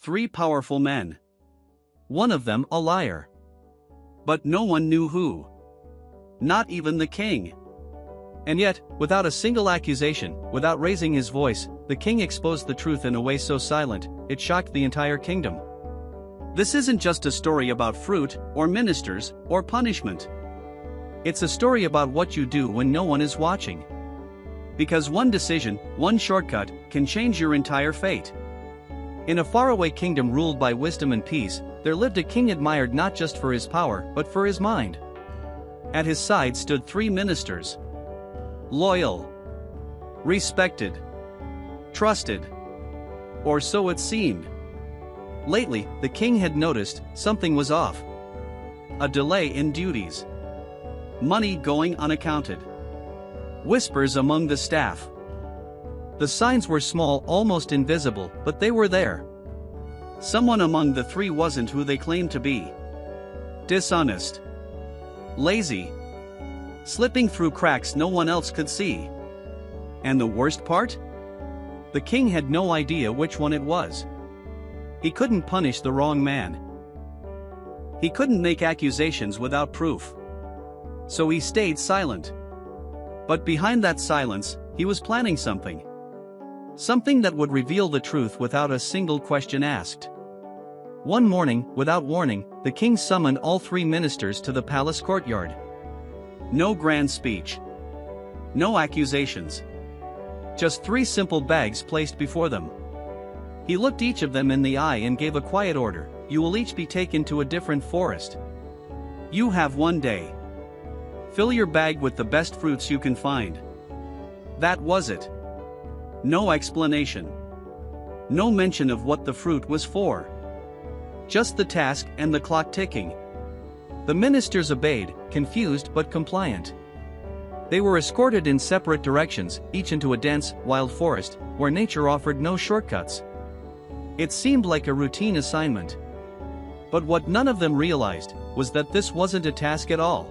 3 powerful men. One of them a liar. But no one knew who. Not even the king. And yet, without a single accusation, without raising his voice, the king exposed the truth in a way so silent, it shocked the entire kingdom. This isn't just a story about fruit, or ministers, or punishment. It's a story about what you do when no one is watching. Because one decision, one shortcut, can change your entire fate. In a faraway kingdom ruled by wisdom and peace, there lived a king admired not just for his power, but for his mind. At his side stood 3 ministers. Loyal, respected, trusted. Or so it seemed. Lately, the king had noticed something was off. A delay in duties. Money going unaccounted. Whispers among the staff. The signs were small, almost invisible, but they were there. Someone among the 3 wasn't who they claimed to be. Dishonest. Lazy. Slipping through cracks no one else could see. And the worst part? The king had no idea which one it was. He couldn't punish the wrong man. He couldn't make accusations without proof. So he stayed silent. But behind that silence, he was planning something. Something that would reveal the truth without a single question asked. One morning, without warning, the king summoned all 3 ministers to the palace courtyard. No grand speech. No accusations. Just 3 simple bags placed before them. He looked each of them in the eye and gave a quiet order: you will each be taken to a different forest. You have 1 day. Fill your bag with the best fruits you can find. That was it. No explanation. No mention of what the fruit was for. Just the task and the clock ticking. The ministers obeyed, confused but compliant. They were escorted in separate directions, each into a dense, wild forest, where nature offered no shortcuts. It seemed like a routine assignment. But what none of them realized was that this wasn't a task at all.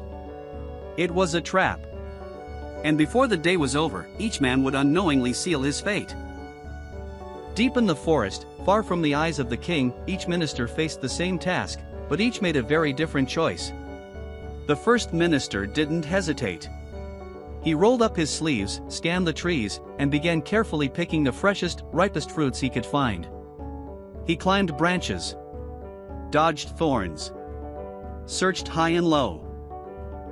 It was a trap. And before the day was over, each man would unknowingly seal his fate. Deep in the forest, far from the eyes of the king, each minister faced the same task, but each made a very different choice. The first minister didn't hesitate. He rolled up his sleeves, scanned the trees, and began carefully picking the freshest, ripest fruits he could find. He climbed branches, dodged thorns, searched high and low.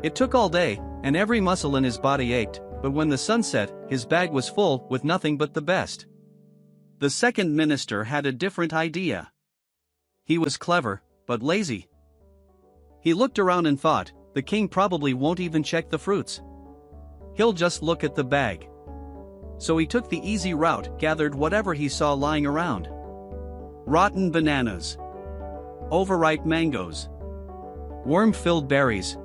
It took all day, and every muscle in his body ached, but when the sun set, his bag was full with nothing but the best. The second minister had a different idea. He was clever, but lazy. He looked around and thought, the king probably won't even check the fruits. He'll just look at the bag. So he took the easy route, gathered whatever he saw lying around. Rotten bananas. Overripe mangoes. Worm-filled berries.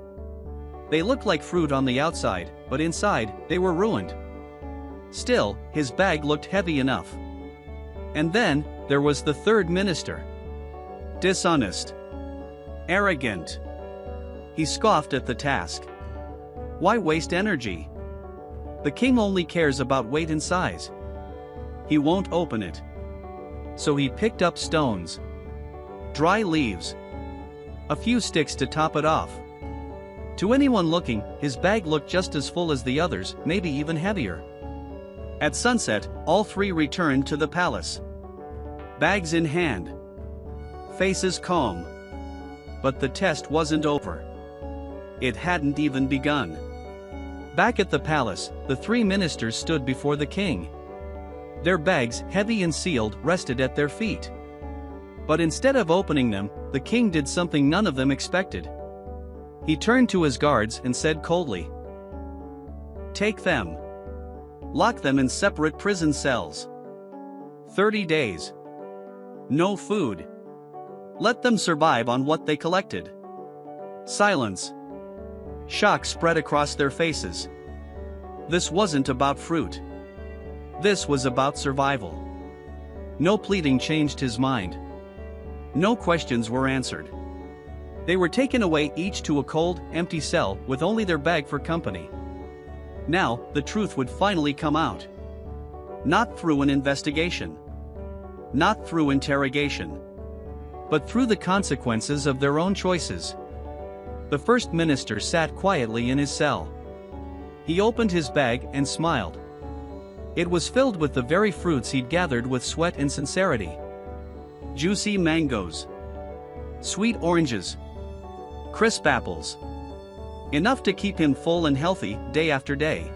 They looked like fruit on the outside, but inside, they were ruined. Still, his bag looked heavy enough. And then, there was the third minister. Dishonest. Arrogant. He scoffed at the task. Why waste energy? The king only cares about weight and size. He won't open it. So he picked up stones, dry leaves, a few sticks to top it off. To anyone looking, his bag looked just as full as the others, maybe even heavier. At sunset, all 3 returned to the palace. Bags in hand. Faces calm. But the test wasn't over. It hadn't even begun. Back at the palace, the 3 ministers stood before the king. Their bags, heavy and sealed, rested at their feet. But instead of opening them, the king did something none of them expected. He turned to his guards and said coldly, "Take them. Lock them in separate prison cells. 30 days. No food. Let them survive on what they collected." Silence. Shock spread across their faces. This wasn't about fruit. This was about survival. No pleading changed his mind. No questions were answered. They were taken away each to a cold, empty cell with only their bag for company. Now, the truth would finally come out. Not through an investigation. Not through interrogation. but through the consequences of their own choices. The first minister sat quietly in his cell. He opened his bag and smiled. It was filled with the very fruits he'd gathered with sweat and sincerity. Juicy mangoes, sweet oranges, crisp apples. Enough to keep him full and healthy day after day.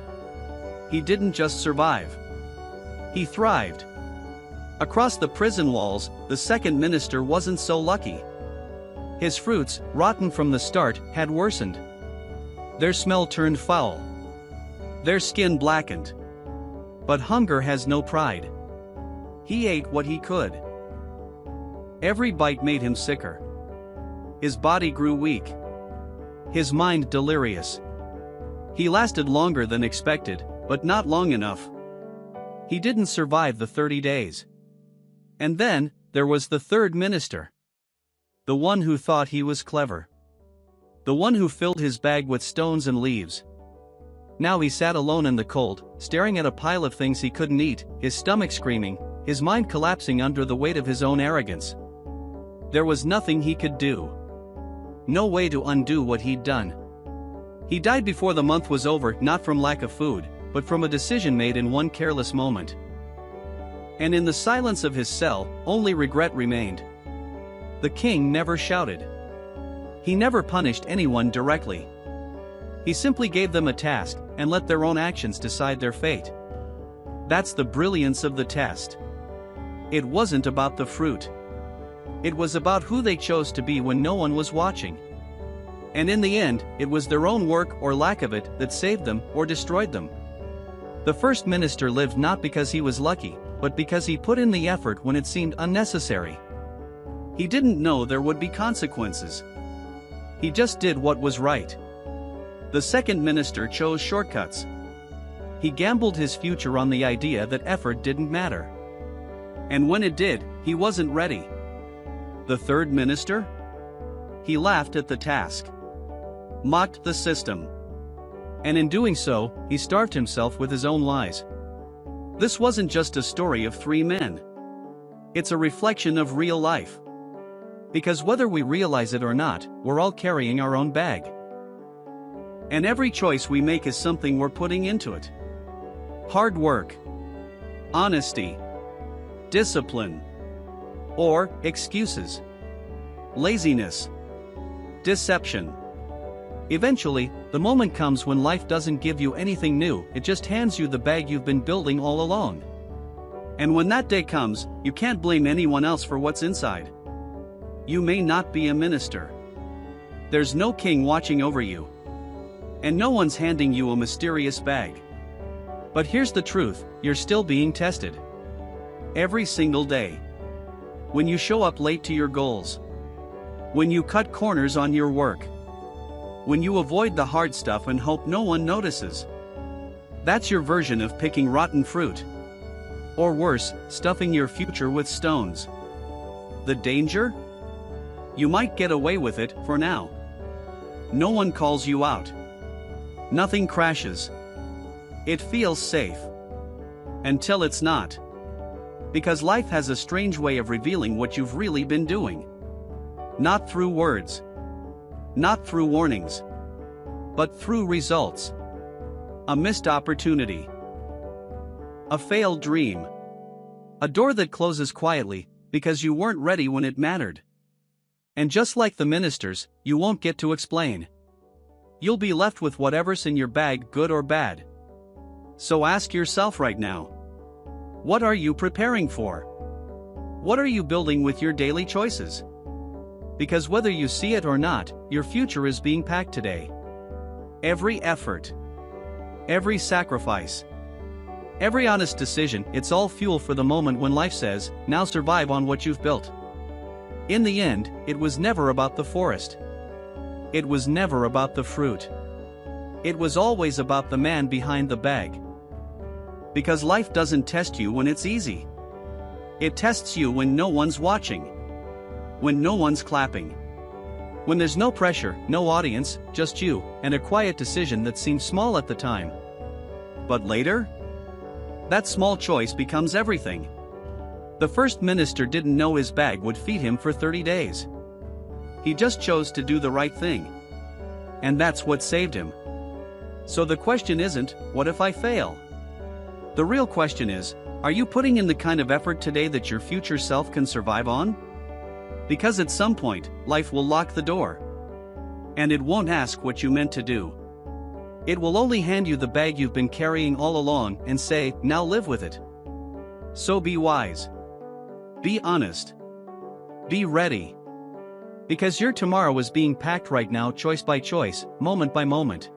He didn't just survive. He thrived. Across the prison walls, the second minister wasn't so lucky. His fruits, rotten from the start, had worsened. Their smell turned foul. Their skin blackened. But hunger has no pride. He ate what he could. Every bite made him sicker. His body grew weak. His mind delirious. He lasted longer than expected, but not long enough. He didn't survive the 30 days. And then, there was the third minister. The one who thought he was clever. The one who filled his bag with stones and leaves. Now he sat alone in the cold, staring at a pile of things he couldn't eat, his stomach screaming, his mind collapsing under the weight of his own arrogance. There was nothing he could do. No way to undo what he'd done. He died before the month was over, not from lack of food, but from a decision made in one careless moment. And in the silence of his cell, only regret remained. The king never shouted. He never punished anyone directly. He simply gave them a task, and let their own actions decide their fate. That's the brilliance of the test. It wasn't about the fruit. It was about who they chose to be when no one was watching. And in the end, it was their own work or lack of it that saved them or destroyed them. The first minister lived not because he was lucky, but because he put in the effort when it seemed unnecessary. He didn't know there would be consequences. He just did what was right. The second minister chose shortcuts. He gambled his future on the idea that effort didn't matter. And when it did, he wasn't ready. The third minister? He laughed at the task. Mocked the system. And in doing so, he starved himself with his own lies. This wasn't just a story of three men. It's a reflection of real life. Because whether we realize it or not, we're all carrying our own bag. And every choice we make is something we're putting into it. Hard work, honesty, discipline, or excuses, laziness, deception. Eventually, the moment comes when life doesn't give you anything new, it just hands you the bag you've been building all along. And when that day comes, you can't blame anyone else for what's inside. You may not be a minister. There's no king watching over you. And no one's handing you a mysterious bag. But here's the truth, you're still being tested. Every single day. When you show up late to your goals. When you cut corners on your work. When you avoid the hard stuff and hope no one notices. That's your version of picking rotten fruit. Or worse, stuffing your future with stones. The danger? You might get away with it for now. No one calls you out. Nothing crashes. It feels safe. Until it's not. Because life has a strange way of revealing what you've really been doing. Not through words. Not through warnings. But through results. A missed opportunity. A failed dream. A door that closes quietly, because you weren't ready when it mattered. And just like the ministers, you won't get to explain. You'll be left with whatever's in your bag, good or bad. So ask yourself right now. What are you preparing for? What are you building with your daily choices? Because whether you see it or not, your future is being packed today. Every effort. Every sacrifice. Every honest decision, it's all fuel for the moment when life says, now survive on what you've built. In the end, it was never about the forest. It was never about the fruit. It was always about the man behind the bag. Because life doesn't test you when it's easy. It tests you when no one's watching. When no one's clapping. When there's no pressure, no audience, just you, and a quiet decision that seems small at the time. But later? That small choice becomes everything. The first minister didn't know his bag would feed him for 30 days. He just chose to do the right thing. And that's what saved him. So the question isn't, what if I fail? The real question is, are you putting in the kind of effort today that your future self can survive on? Because at some point, life will lock the door. And it won't ask what you meant to do. It will only hand you the bag you've been carrying all along and say, now live with it. So be wise. Be honest. Be ready. Because your tomorrow is being packed right now, choice by choice, moment by moment.